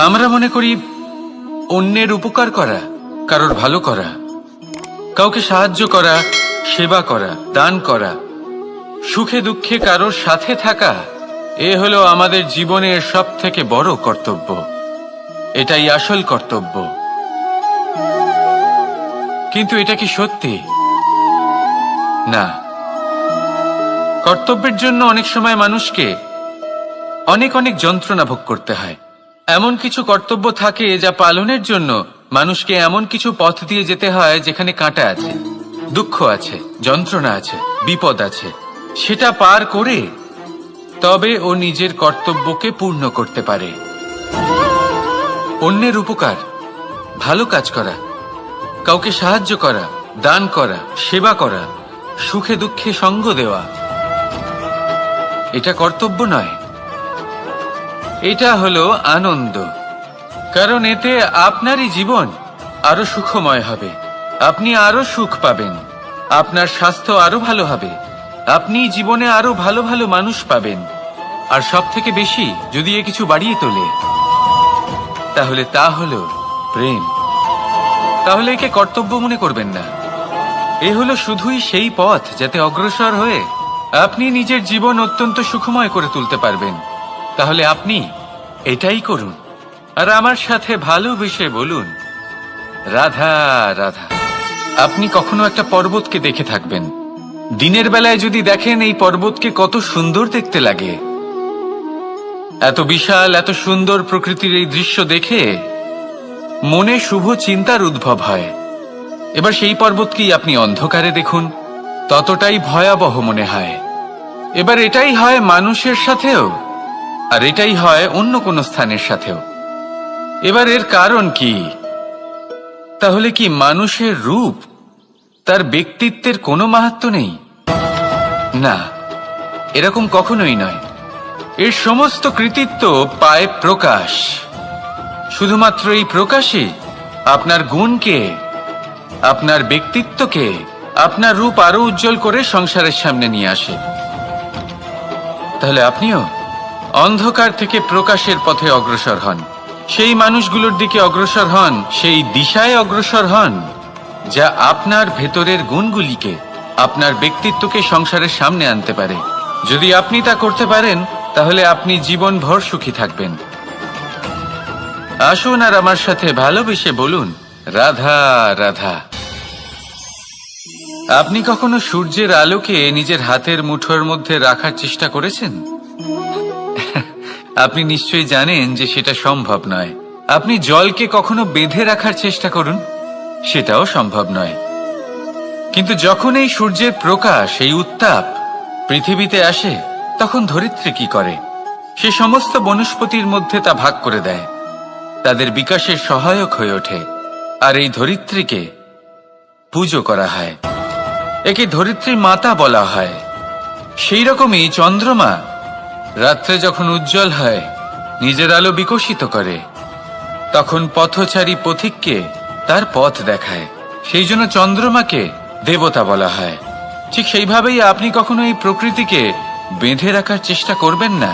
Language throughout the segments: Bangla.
আমরা মনে করি অন্যের উপকার করা, কারোর ভালো করা, কাউকে সাহায্য করা, সেবা করা, দান করা, সুখে দুঃখে কারোর সাথে থাকা, এ হলো আমাদের জীবনের সবথেকে বড় কর্তব্য। এটাই আসল কর্তব্য। কিন্তু এটা কি সত্যি? না। কর্তব্যের জন্য অনেক সময় মানুষকে অনেক অনেক যন্ত্রণা ভোগ করতে হয়। এমন কিছু কর্তব্য থাকে যা পালনের জন্য মানুষকে এমন কিছু পথ দিয়ে যেতে হয় যেখানে কাঁটা আছে, দুঃখ আছে, যন্ত্রণা আছে, বিপদ আছে। সেটা পার করে তবে ও নিজের কর্তব্যকে পূর্ণ করতে পারে। অন্যের উপকার, ভালো কাজ করা, কাউকে সাহায্য করা, দান করা, সেবা করা, সুখে দুঃখে সঙ্গ দেওয়া, এটা কর্তব্য নয়, এটা হলো আনন্দ। কারণ এতে আপনারই জীবন আরো সুখময় হবে, আপনি আরো সুখ পাবেন, আপনার স্বাস্থ্য আরো ভালো হবে, আপনি জীবনে আরো ভালো ভালো মানুষ পাবেন। আর সব থেকে বেশি যদি এ কিছু বাড়িয়ে তোলে, তাহলে তা হলো প্রেম। তাহলে একে কর্তব্য মনে করবেন না, এ হলো শুধুই সেই পথ যাতে অগ্রসর হয়ে আপনি নিজের জীবন অত্যন্ত সুখময় করে তুলতে পারবেন। তাহলে আপনি এটাই করুন, আর আমার সাথে ভালোবেসে বলুন, রাধা রাধা। আপনি কখনো একটা পর্বতকে দেখে থাকবেন। দিনের বেলায় যদি দেখেন এই পর্বতকে কত সুন্দর দেখতে লাগে, এত বিশাল, এত সুন্দর প্রকৃতির এই দৃশ্য দেখে মনে শুভ চিন্তার উদ্ভব হয়। এবার সেই পর্বতকেই আপনি অন্ধকারে দেখুন, ততটাই ভয়াবহ মনে হয়। এবার এটাই হয় মানুষের সাথেও, আর এটাই হয় অন্য কোনো স্থানের সাথেও। এবার এর কারণ কি? তাহলে কি মানুষের রূপ, তার ব্যক্তিত্বের কোনো মাহাত্ম্য নেই? না, এরকম কখনোই নয়। এর সমস্ত কৃতিত্ব পায় প্রকাশ। শুধুমাত্র এই প্রকাশই আপনার গুণকে, আপনার ব্যক্তিত্বকে, আপনার রূপ আরো উজ্জ্বল করে সংসারের সামনে নিয়ে আসে। তাহলে আপনিও অন্ধকার থেকে প্রকাশের পথে অগ্রসর হন, সেই মানুষগুলোর দিকে অগ্রসর হন, সেই দিশায় অগ্রসর হন যা আপনার ভেতরের গুণগুলিকে, আপনার ব্যক্তিত্বকে সংসারের সামনে আনতে পারে। যদি আপনি তা করতে পারেন, তাহলে আপনি জীবনভর সুখী থাকবেন। আসুন আর আমার সাথে ভালোবেসে বলুন, রাধা রাধা। আপনি কখনো সূর্যের আলোকে নিজের হাতের মুঠোর মধ্যে রাখার চেষ্টা করেছেন? আপনি নিশ্চয়ই জানেন যে সেটা সম্ভব নয়। আপনি জলকে কখনো বেঁধে রাখার চেষ্টা করুন, সেটাও সম্ভব নয়। কিন্তু যখন এই সূর্যের প্রকাশ, এই উত্তাপ পৃথিবীতে আসে, তখন ধরিত্রী কি করে? সে সমস্ত বনস্পতির মধ্যে তা ভাগ করে দেয়, তাদের বিকাশের সহায়ক হয়ে ওঠে। আর এই ধরিত্রীকে পুজো করা হয়, একে ধরিত্রী মাতা বলা হয়। সেই রকমই চন্দ্রমা রাত্রে যখন উজ্জ্বল হয়, নিজের আলো বিকশিত করে, তখন পথচারী পথিককে তার পথ দেখায়। সেই জন্য চন্দ্রমাকে দেবতা বলা হয়। ঠিক সেইভাবেই আপনি কখনো এই প্রকৃতিকে বেঁধে রাখার চেষ্টা করবেন না।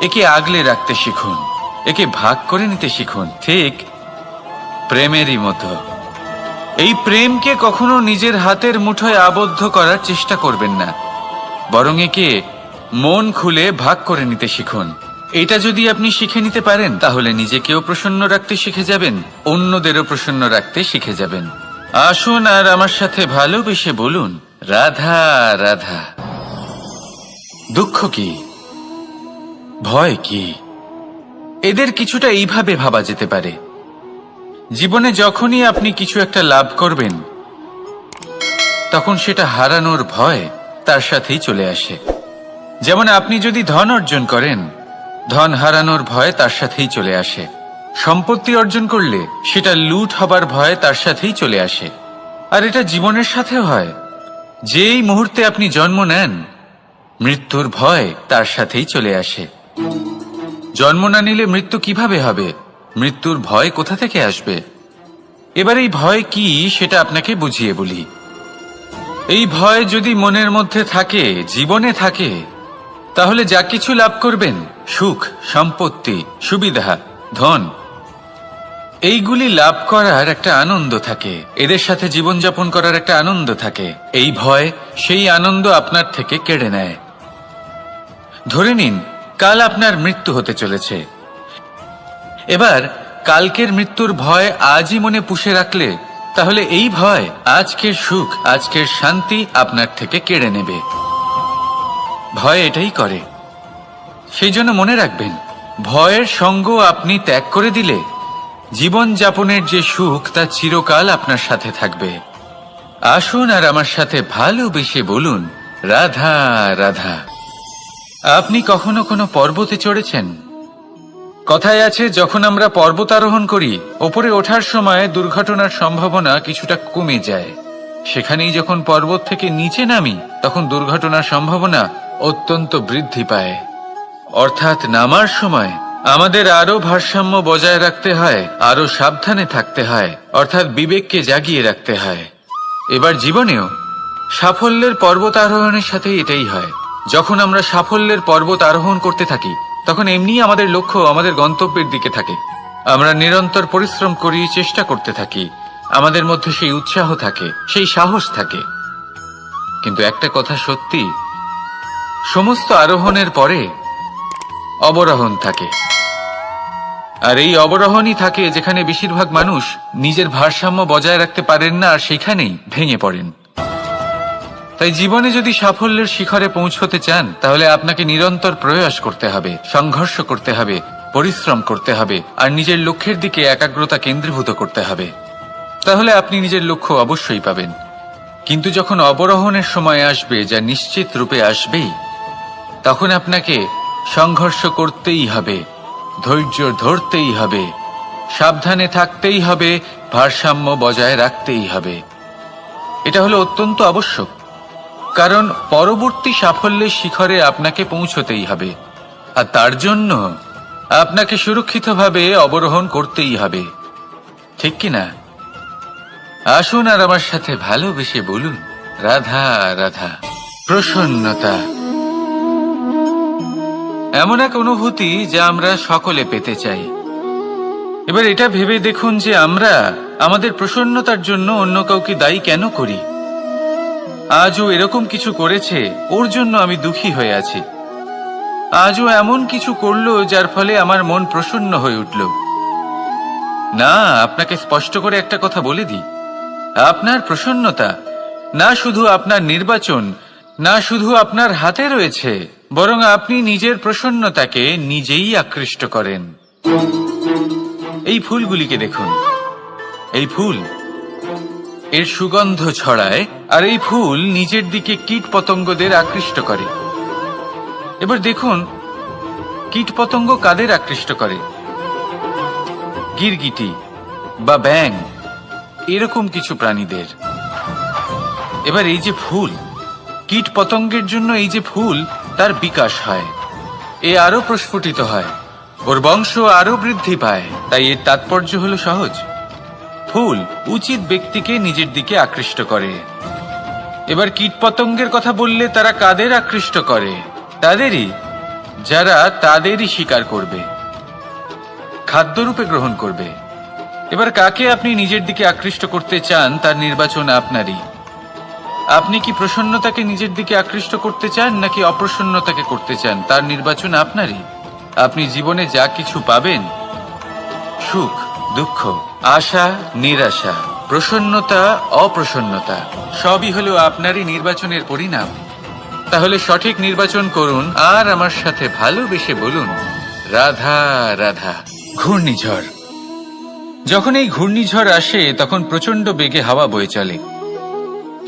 একে আগলে রাখতে শিখুন, একে ভাগ করে নিতে শিখুন, ঠিক প্রেমেরই মতো। এই প্রেমকে কখনো নিজের হাতের মুঠোয় আবদ্ধ করার চেষ্টা করবেন না, বরং একে মন খুলে ভাগ করে নিতে শিখুন। এটা যদি আপনি শিখে নিতে পারেন, তাহলে নিজেকেও প্রসন্ন রাখতে শিখে যাবেন, অন্যদেরও প্রসন্ন রাখতে শিখে যাবেন। আসুন আর আমার সাথে ভালোবেসে বলুন, রাধা রাধা। দুঃখ কি, ভয় কি, এদের কিছুটা এইভাবে ভাবা যেতে পারে। জীবনে যখনই আপনি কিছু একটা লাভ করবেন, তখন সেটা হারানোর ভয় তার সাথেই চলে আসে। যেমন আপনি যদি ধন অর্জন করেন, ধন হারানোর ভয় তার সাথেই চলে আসে। সম্পত্তি অর্জন করলে সেটা লুট হবার ভয় তার সাথেই চলে আসে। আর এটা জীবনের সাথেও হয়। যেই মুহূর্তে আপনি জন্ম নেন, মৃত্যুর ভয় তার সাথেই চলে আসে। জন্ম না নিলে মৃত্যু কিভাবে হবে? মৃত্যুর ভয় কোথা থেকে আসবে? এবার এই ভয় কি সেটা আপনাকে বুঝিয়ে বলি। এই ভয় যদি মনের মধ্যে থাকে, জীবনে থাকে, তাহলে যা কিছু লাভ করবেন, সুখ, সম্পত্তি, সুবিধা, ধন, এইগুলি লাভ করার একটা আনন্দ থাকে, এদের সাথে জীবনযাপন করার একটা আনন্দ থাকে। এই ভয় সেই আনন্দ আপনার থেকে কেড়ে নেয়। ধরে নিন কাল আপনার মৃত্যু হতে চলেছে। এবার কালকের মৃত্যুর ভয় আজই মনে পুষে রাখলে তাহলে এই ভয় আজকের সুখ, আজকের শান্তি আপনার থেকে কেড়ে নেবে। ভয় এটাই করে। সেই জন্য মনে রাখবেন, ভয়ের সঙ্গ আপনি ত্যাগ করে দিলে জীবন যাপনের যে সুখ তা চিরকাল আপনার সাথে থাকবে। আসুন আর আমার সাথে ভালোবেসে বলুন, রাধা রাধা। আপনি কখনো কোনো পর্বতে চড়েছেন? কথায় আছে, যখন আমরা পর্বতারোহণ করি, ওপরে ওঠার সময় দুর্ঘটনার সম্ভাবনা কিছুটা কমে যায়। সেখানেই যখন পর্বত থেকে নিচে নামি, তখন দুর্ঘটনার সম্ভাবনা অত্যন্ত বৃদ্ধি পায়। অর্থাৎ নামার সময় আমাদের আরো ভারসাম্য বজায় রাখতে হয়, আরো সাবধানে থাকতে হয়, অর্থাৎ বিবেককে জাগিয়ে রাখতে হয়। এবার জীবনেও সাফল্যের পর্বত আরোহণের সাথে এটাই হয়। যখন আমরা সাফল্যের পর্বত আরোহণ করতে থাকি, তখন এমনি আমাদের লক্ষ্য আমাদের গন্তব্যের দিকে থাকে। আমরা নিরন্তর পরিশ্রম করি, চেষ্টা করতে থাকি, আমাদের মধ্যে সেই উৎসাহ থাকে, সেই সাহস থাকে। কিন্তু একটা কথা সত্যি, সমস্ত আরোহণের পরে অবরোহণ থাকে। আর এই অবরোহণই থাকে যেখানে বেশিরভাগ মানুষ নিজের ভারসাম্য বজায় রাখতে পারেন না, আর সেখানেই ভেঙে পড়েন। তাই জীবনে যদি সাফল্যের শিখরে পৌঁছতে চান, তাহলে আপনাকে নিরন্তর প্রয়াস করতে হবে, সংঘর্ষ করতে হবে, পরিশ্রম করতে হবে, আর নিজের লক্ষ্যের দিকে একাগ্রতা কেন্দ্রীভূত করতে হবে। তাহলে আপনি নিজের লক্ষ্য অবশ্যই পাবেন। কিন্তু যখন অবরোহণের সময় আসবে, যা নিশ্চিত রূপে আসবেই, তখন আপনাকে সংঘর্ষ করতেই হবে, ধৈর্য ধরতেই হবে, সাবধানে থাকতেই হবে, ভারসাম্য বজায় রাখতেই হবে। এটা হলো অত্যন্ত আবশ্যক, কারণ পরবর্তী সাফল্যের শিখরে আপনাকে পৌঁছতেই হবে, আর তার জন্য আপনাকে সুরক্ষিতভাবে অবরোহণ করতেই হবে। ঠিক কিনা? আসুন আর আমার সাথে ভালোবেসে বলুন, রাধা রাধা। প্রসন্নতা এমন এক অনুভূতি যা আমরা সকলে পেতে চাই। এবার এটা ভেবে দেখুন যে আমরা আমাদের প্রসন্নতার জন্য অন্য কাউকে দায়ী কেন করি। আজও এরকম কিছু করেছে, ওর জন্য আমি দুঃখী হয়ে আছি। আজও এমন কিছু করলো যার ফলে আমার মন প্রসন্ন হয়ে উঠল। না, আপনাকে স্পষ্ট করে একটা কথা বলে দিই, আপনার প্রসন্নতা না শুধু আপনার নির্বাচন, না শুধু আপনার হাতে রয়েছে, বরং আপনি নিজের প্রসন্নতাকে নিজেই আকৃষ্ট করেন। এই ফুলগুলিকে দেখুন, এই ফুল এর সুগন্ধ ছড়ায়, আর এই ফুল নিজের দিকে কীট পতঙ্গদের আকৃষ্ট করে। এবার দেখুন, কীট পতঙ্গ কাদের আকৃষ্ট করে? গিরগিটি বা ব্যাঙ, এরকম কিছু প্রাণীদের। এবার এই যে ফুল, কীট পতঙ্গের জন্য এই যে ফুল, তার বিকাশ হয়, এ আরো প্রস্ফুটিত হয়, ওর বংশ আরো বৃদ্ধি পায়। তাই এর তাৎপর্য হলো সহজ, ফুল উচিত ব্যক্তিকে নিজের দিকে আকৃষ্ট করে। এবার কীট পতঙ্গের কথা বললে তারা কাদের আকৃষ্ট করে? তাদেরই, যারা তাদেরই শিকার করবে, খাদ্যরূপে গ্রহণ করবে। এবার কাকে আপনি নিজের দিকে আকৃষ্ট করতে চান, তার নির্বাচন আপনারই। আপনি কি প্রসন্নতাকে নিজের দিকে আকৃষ্ট করতে চান, নাকি অপ্রসন্নতাকে করতে চান, তার নির্বাচন আপনারই। আপনি জীবনে যা কিছু পাবেন, সুখ, দুঃখ, আশা, নিরাশা, প্রসন্নতা, অপ্রসন্নতা, সবই হলো আপনারই নির্বাচনের পরিণাম। তাহলে সঠিক নির্বাচন করুন, আর আমার সাথে ভালোবেসে বলুন, রাধা রাধা। ঘূর্ণিঝড়, যখন এই ঘূর্ণিঝড় আসে, তখন প্রচন্ড বেগে হাওয়া বয়ে চলে।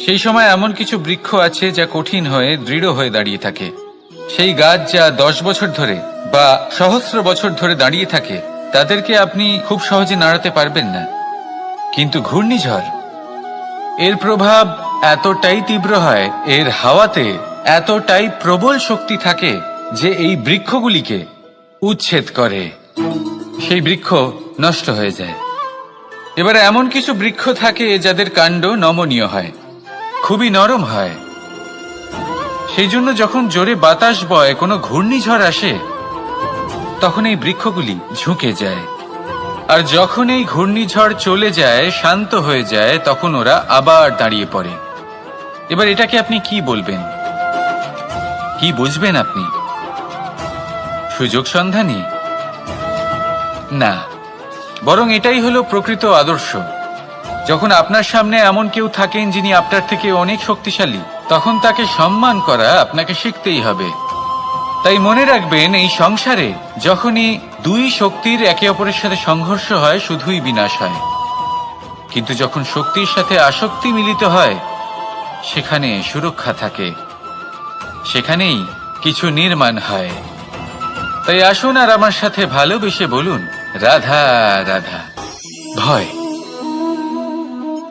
সেই সময় এমন কিছু বৃক্ষ আছে যা কঠিন হয়ে দৃঢ় হয়ে দাঁড়িয়ে থাকে। সেই গাছ যা 10 বছর ধরে বা সহস্র বছর ধরে দাঁড়িয়ে থাকে, তাদেরকে আপনি খুব সহজে নাড়াতে পারবেন না। কিন্তু ঘূর্ণিঝড়, এর প্রভাব এতটাই তীব্র হয়, এর হাওয়াতে এতটাই প্রবল শক্তি থাকে যে এই বৃক্ষগুলিকে উচ্ছেদ করে, সেই বৃক্ষ নষ্ট হয়ে যায়। এবার এমন কিছু বৃক্ষ থাকে যাদের কাণ্ড নমনীয় হয়, খুবই নরম হয়। সেই জন্য যখন জোরে বাতাস বয়, কোনো ঘূর্ণিঝড় আসে, তখন এই বৃক্ষগুলি ঝুঁকে যায়। আর যখন এই ঘূর্ণিঝড় চলে যায়, শান্ত হয়ে যায়, তখন ওরা আবার দাঁড়িয়ে পড়ে। এবার এটাকে আপনি কি বলবেন? কি বুঝবেন আপনি? সুযোগ সন্ধানী? না, বরং এটাই হলো প্রকৃত আদর্শ। যখন আপনার সামনে এমন কেউ থাকেন যিনি আপনার থেকে অনেক শক্তিশালী, তখন তাকে সম্মান করা আপনাকে শিখতেই হবে। তাই মনে রাখবেন, এই সংসারে যখনই দুই শক্তির একে অপরের সাথে সংঘর্ষ হয়, শুধুই বিনাশ হয়। কিন্তু যখন শক্তির সাথে আসক্তি মিলিত হয়, সেখানে সুরক্ষা থাকে, সেখানেই কিছু নির্মাণ হয়। তাই আসুন আর আমার সাথে ভালোবেসে বলুন, রাধা রাধা। ভয়।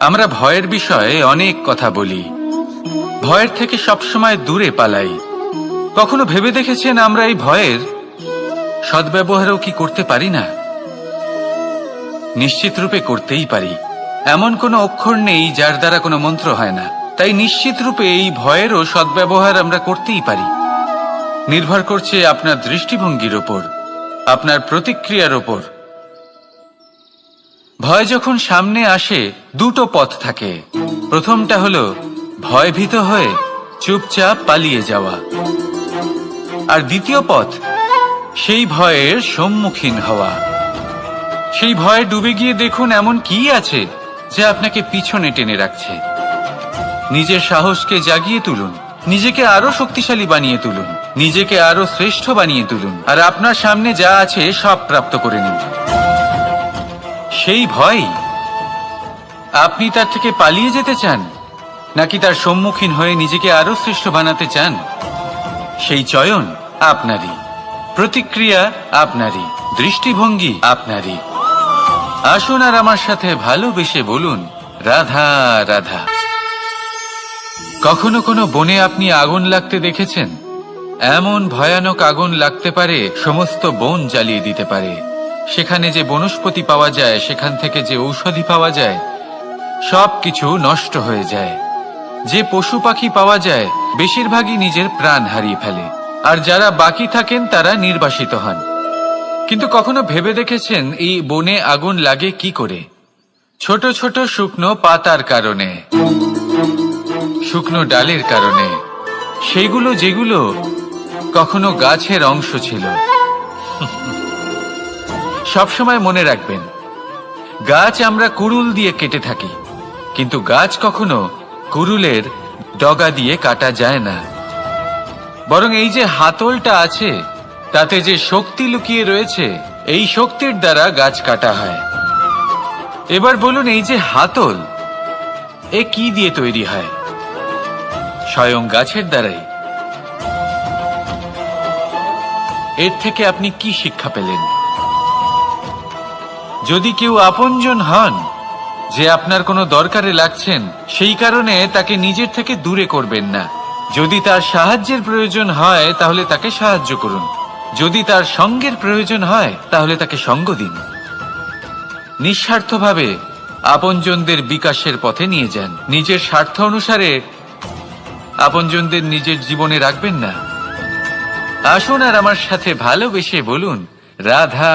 আমরা ভয়ের বিষয়ে অনেক কথা বলি, ভয়ের থেকে সবসময় দূরে পালাই। কখনো ভেবে দেখেছেন আমরা এই ভয়ের সদ্ব্যবহারও কি করতে পারি না? নিশ্চিত রূপে করতেই পারি। এমন কোনো অক্ষর নেই যার দ্বারা কোনো মন্ত্র হয় না। তাই নিশ্চিত রূপে এই ভয়েরও সদ্ব্যবহার আমরা করতেই পারি। নির্ভর করছে আপনার দৃষ্টিভঙ্গির ওপর, আপনার প্রতিক্রিয়ার ওপর। ভয় যখন সামনে আসে, দুটো পথ থাকে। প্রথমটা হলো ভয়ভীত হয়ে চুপচাপ পালিয়ে যাওয়া, আর দ্বিতীয় পথ সেই ভয়ের সম্মুখীন হওয়া। সেই ভয়ে ডুবে গিয়ে দেখুন এমন কি আছে যা আপনাকে পিছনে টেনে রাখছে। নিজের সাহসকে জাগিয়ে তুলুন, নিজেকে আরো শক্তিশালী বানিয়ে তুলুন, নিজেকে আরো শ্রেষ্ঠ বানিয়ে তুলুন, আর আপনার সামনে যা আছে সব প্রাপ্ত করে নিন। সেই ভয়, আপনি তার থেকে পালিয়ে যেতে চান নাকি তার সম্মুখীন হয়ে নিজেকে আরো শ্রেষ্ঠ বানাতে চান? সেই চয়ন আপনারই, প্রতিক্রিয়া আপনারই, দৃষ্টিভঙ্গি আপনারই। আসুন আর আমার সাথে ভালোবেসে বলুন, রাধা রাধা। কখনো কোনো বনে আপনি আগুন লাগতে দেখেছেন? এমন ভয়ানক আগুন লাগতে পারে, সমস্ত বন জ্বালিয়ে দিতে পারে। সেখানে যে বনস্পতি পাওয়া যায়, সেখান থেকে যে ঔষধি পাওয়া যায়, সবকিছু নষ্ট হয়ে যায়। যে পশু পাখি পাওয়া যায়, বেশিরভাগই নিজের প্রাণ হারিয়ে ফেলে, আর যারা বাকি থাকেন তারা নির্বাসিত হন। কিন্তু কখনো ভেবে দেখেছেন এই বনে আগুন লাগে কি করে? ছোট ছোট শুকনো পাতার কারণে, শুকনো ডালের কারণে, সেগুলো যেগুলো কখনো গাছের অংশ ছিল। সবসময় মনে রাখবেন, গাছ আমরা কুড়ুল দিয়ে কেটে থাকি, কিন্তু গাছ কখনো কুড়ুলের ডগা দিয়ে কাটা যায় না। বরং এই যে হাতলটা আছে, তাতে যে শক্তি লুকিয়ে রয়েছে, এই শক্তির দ্বারা গাছ কাটা হয়। এবার বলুন, এই যে হাতল, এ কি দিয়ে তৈরি হয়? স্বয়ং গাছের দ্বারাই। এর থেকে আপনি কি শিক্ষা পেলেন? যদি কেউ আপনজন হন, যে আপনার কোনো দরকারে লাগছেন, সেই কারণে তাকে নিজের থেকে দূরে করবেন না। যদি তার সাহায্যের প্রয়োজন হয়, তাহলে তাকে সাহায্য করুন। যদি তার সঙ্গের প্রয়োজন হয়, তাহলে তাকে সঙ্গ দিন। নিঃস্বার্থভাবে আপনজনদের বিকাশের পথে নিয়ে যান। নিজের স্বার্থ অনুসারে আপনজনদের নিজের জীবনে রাখবেন না। আসুন আর আমার সাথে ভালোবেসে বলুন, রাধা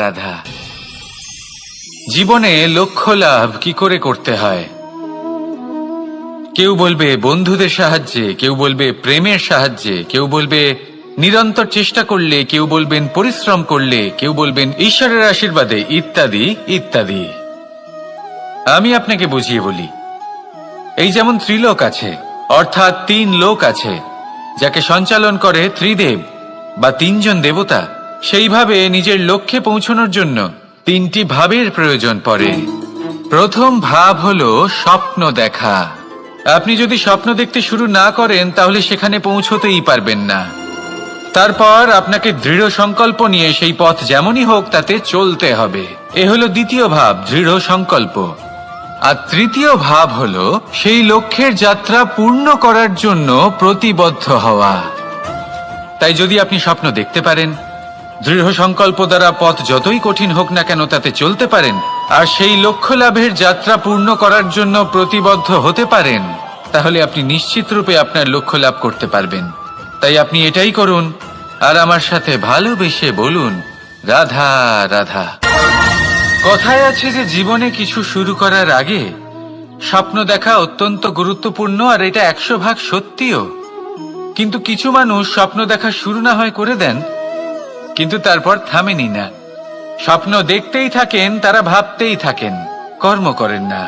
রাধা। জীবনে লক্ষ্য লাভ কি করে করতে হয়? কেউ বলবে বন্ধুদের সাহায্যে, কেউ বলবে প্রেমের সাহায্যে, কেউ বলবে নিরন্তর চেষ্টা করলে, কেউ বলবেন পরিশ্রম করলে, কেউ বলবেন ঈশ্বরের আশীর্বাদে, ইত্যাদি ইত্যাদি। আমি আপনাকে বুঝিয়ে বলি, এই যেমন ত্রিলোক আছে, অর্থাৎ 3 লোক আছে, যাকে সঞ্চালন করে ত্রিদেব বা 3 জন দেবতা। সেইভাবে নিজের লক্ষ্যে পৌঁছানোর জন্য 3টি ভাবের প্রয়োজন পড়ে। প্রথম ভাব হলো স্বপ্ন দেখা। আপনি যদি স্বপ্ন দেখতে শুরু না করেন, তাহলে সেখানে পৌঁছতেই পারবেন না। তারপর আপনাকে দৃঢ় সংকল্প নিয়ে সেই পথ যেমনই হোক তাতে চলতে হবে। এ হলো দ্বিতীয় ভাব, দৃঢ় সংকল্প। আর তৃতীয় ভাব হলো সেই লক্ষ্যের যাত্রা পূর্ণ করার জন্য প্রতিবদ্ধ হওয়া। তাই যদি আপনি স্বপ্ন দেখতে পারেন, দৃঢ় সংকল্প দ্বারা পথ যতই কঠিন হোক না কেন তাতে চলতে পারেন, আর সেই লক্ষ্য লাভের যাত্রা পূর্ণ করার জন্য প্রতিবদ্ধ হতে পারেন, তাহলে আপনি নিশ্চিত রূপে আপনার লক্ষ্য লাভ করতে পারবেন। তাই আপনি এটাই করুন আর আমার সাথে ভালোবেসে বলুন, রাধা রাধা। কথায় আছে যে জীবনে কিছু শুরু করার আগে স্বপ্ন দেখা অত্যন্ত গুরুত্বপূর্ণ, আর এটা 100% সত্যিও। কিন্তু কিছু মানুষ স্বপ্ন দেখা শুরু না হয় করে দেন, কিন্তু তারপর থামেনি না। স্বপ্ন দেখতেই থাকেন, তারা ভাবতেই থাকেন, কর্ম করেন না।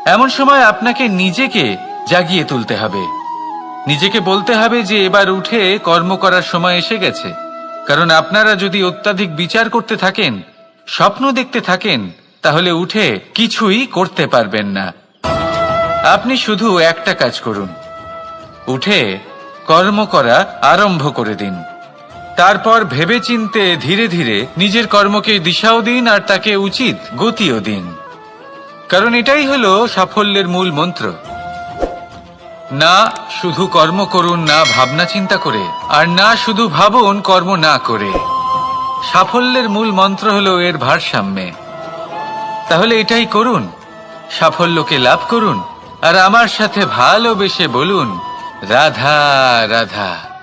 এমন সময় আপনাকে নিজেকে জাগিয়ে তুলতে হবে। নিজেকে বলতে হবে যে এবার উঠে কর্ম করার সময় এসে গেছে। কারণ আপনারা যদি অত্যাধিক বিচার করতে থাকেন, স্বপ্ন দেখতে থাকেন, তাহলে উঠে কিছুই করতে পারবেন না। আপনি শুধু একটা কাজ করুন, উঠে কর্ম করা আরম্ভ করে দিন। তারপর ভেবেচিন্তে ধীরে ধীরে নিজের কর্মকে দিশাও দিন আর তাকে উচিত গতিও দিন। কারণ এটাই হলো সাফল্যের মূল মন্ত্র। না শুধু কর্ম করুন না ভাবনা চিন্তা করে, আর না শুধু ভাবুন কর্ম না করে। সাফল্যের মূল মন্ত্র হলো এর ভারসাম্যে। তাহলে এটাই করুন, সাফল্যকে লাভ করুন আর আমার সাথে ভালোবেসে বলুন, রাধা রাধা।